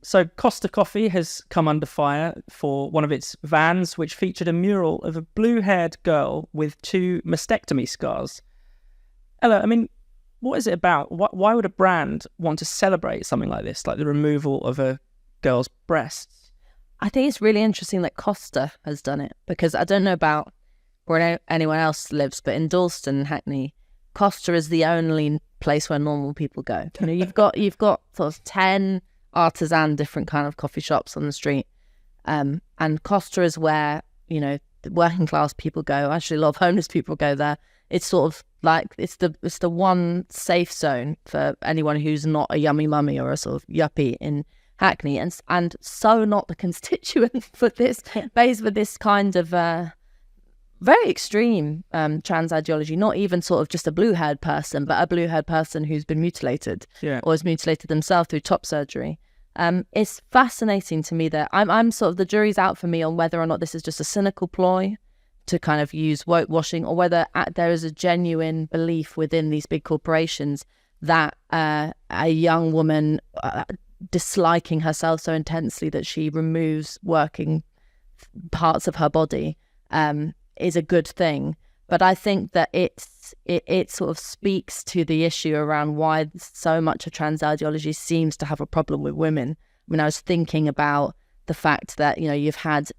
So Costa Coffee has come under fire for one of its vans, which featured a mural of a blue-haired girl with 2 mastectomy scars. Ella, I mean, what is it about? Why would a brand want to celebrate something like this, like the removal of a girl's breasts? I think it's really interesting that Costa has done it, because I don't know about where anyone else lives, but in Dalston, Hackney, Costa is the only place where normal people go. You know, you've got sort of 10 artisan different kind of coffee shops on the street, and Costa is where, you know, the working class people go. Actually, a lot of homeless people go there. It's sort of like it's the one safe zone for anyone who's not a yummy mummy or a sort of yuppie in Hackney, and so not the constituent for this base for this kind of very extreme trans ideology. Not even sort of just a blue-haired person, but a blue-haired person who's been mutilated or has mutilated themselves through top surgery. It's fascinating to me that I'm sort of, the jury's out for me on whether or not this is just a cynical ploy to kind of use woke washing, or whether there is a genuine belief within these big corporations that a young woman disliking herself so intensely that she removes working parts of her body is a good thing. But I think that it sort of speaks to the issue around why so much of trans ideology seems to have a problem with women. I mean, I was thinking about the fact that, you know, you've had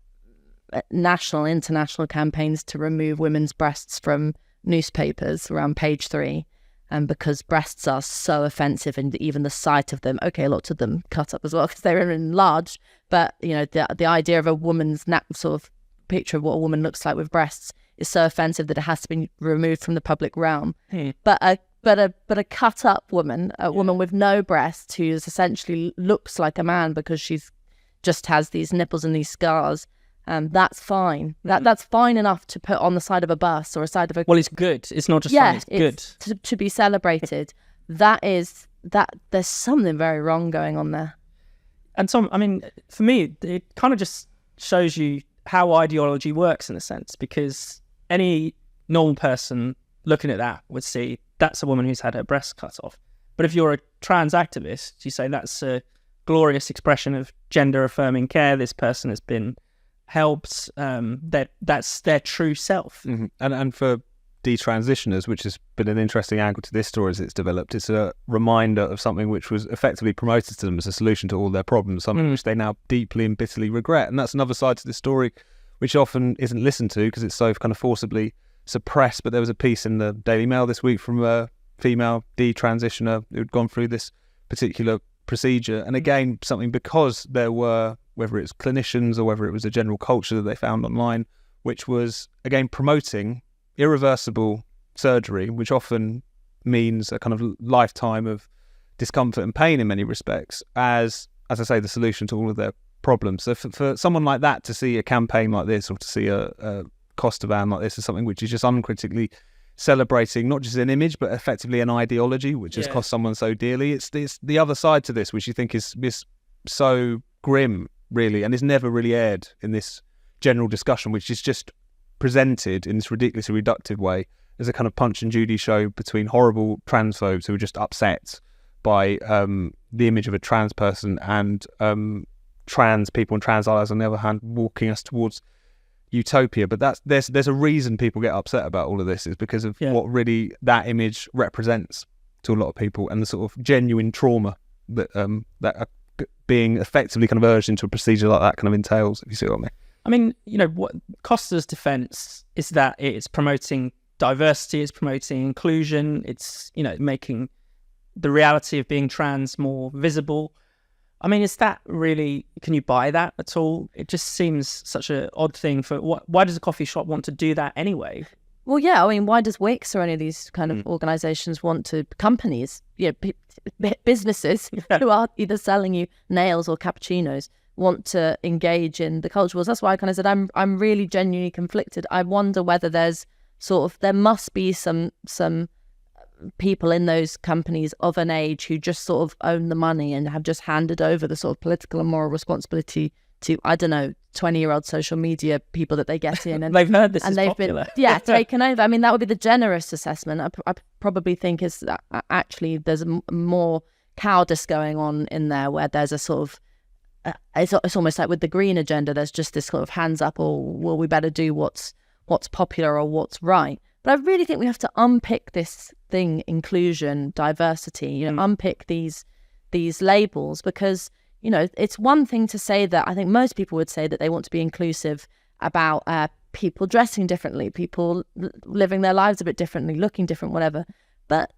national, international campaigns to remove women's breasts from newspapers around page 3, and because breasts are so offensive, and even the sight of them, okay, lots of them cut up as well because they're enlarged, but, you know, the idea of a woman's sort of picture of what a woman looks like with breasts is so offensive that it has to be removed from the public realm. But a cut up woman, woman with no breasts, who essentially looks like a man because she's just has these nipples and these scars, that's fine. That's fine enough to put on the side of a bus or a side of a... Well, it's good. It's not just fun, it's good. To be celebrated. There's something very wrong going on there. And so, I mean, for me, it kind of just shows you how ideology works in a sense, because any normal person looking at that would see that's a woman who's had her breasts cut off. But if you're a trans activist, you say that's a glorious expression of gender-affirming care. This person has been helped. That's their true self. Mm-hmm. And for detransitioners, which has been an interesting angle to this story as it's developed, it's a reminder of something which was effectively promoted to them as a solution to all their problems, something which they now deeply and bitterly regret. And that's another side to this story which often isn't listened to because it's so kind of forcibly suppressed. But there was a piece in the Daily Mail this week from a female detransitioner who'd gone through this particular procedure, and again, something because there were, whether it was clinicians or whether it was a general culture that they found online, which was again promoting irreversible surgery, which often means a kind of lifetime of discomfort and pain in many respects, as I say, the solution to all of their problems. So for someone like that to see a campaign like this, or to see a Costa van like this, is something which is just uncritically celebrating not just an image but effectively an ideology which has cost someone so dearly. It's the other side to this, which you think is so grim, really, and is never really aired in this general discussion, which is just presented in this ridiculously reductive way as a kind of Punch and Judy show between horrible transphobes who are just upset by the image of a trans person, and trans people and trans allies on the other hand walking us towards utopia. But there's a reason people get upset about all of this, is because of what really that image represents to a lot of people, and the sort of genuine trauma that that are being effectively kind of urged into a procedure like that kind of entails, if you see what I mean. I mean, you know, what Costa's defence is that it's promoting diversity, it's promoting inclusion, it's, you know, making the reality of being trans more visible. I mean, is that really, can you buy that at all? It just seems such an odd thing for, why does a coffee shop want to do that anyway? Well, yeah, I mean, why does Wix or any of these kind of organisations want to, companies, businesses who are either selling you nails or cappuccinos, want to engage in the culture wars? That's why I kind of said I'm really genuinely conflicted. I wonder whether there must be some people in those companies of an age who just sort of own the money and have just handed over the sort of political and moral responsibility to, I don't know, 20-year-old social media people that they get in. And they've heard this and is popular. Taken over. I mean, that would be the generous assessment. I probably think is that actually there's more cowardice going on in there, where there's a sort of it's almost like with the green agenda, there's just this sort of hands up, or well, we better do what's popular or what's right. But I really think we have to unpick this thing, inclusion, diversity, unpick these labels, because, it's one thing to say that. I think most people would say that they want to be inclusive about people dressing differently, people living their lives a bit differently, looking different, whatever. But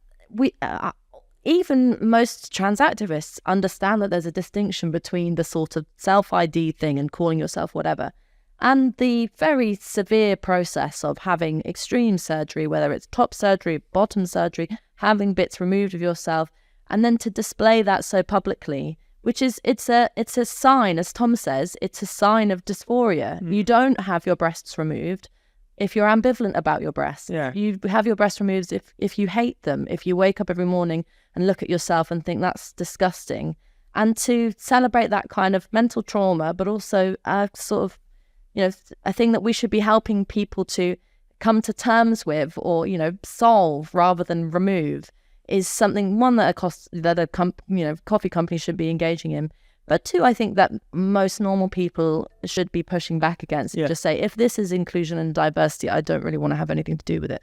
even most trans activists understand that there's a distinction between the sort of self-ID thing and calling yourself whatever, and the very severe process of having extreme surgery, whether it's top surgery, bottom surgery, having bits removed of yourself, and then to display that so publicly, which is, it's a sign, as Tom says, it's a sign of dysphoria. You don't have your breasts removed if you're ambivalent about your breasts. Yeah. You have your breasts removed if you hate them, if you wake up every morning and look at yourself and think that's disgusting. And to celebrate that kind of mental trauma, but also a sort of, a thing that we should be helping people to come to terms with, or, solve rather than remove, is something, one, that coffee companies should be engaging in. But two, I think that most normal people should be pushing back against. Yeah. Just say, if this is inclusion and diversity, I don't really want to have anything to do with it.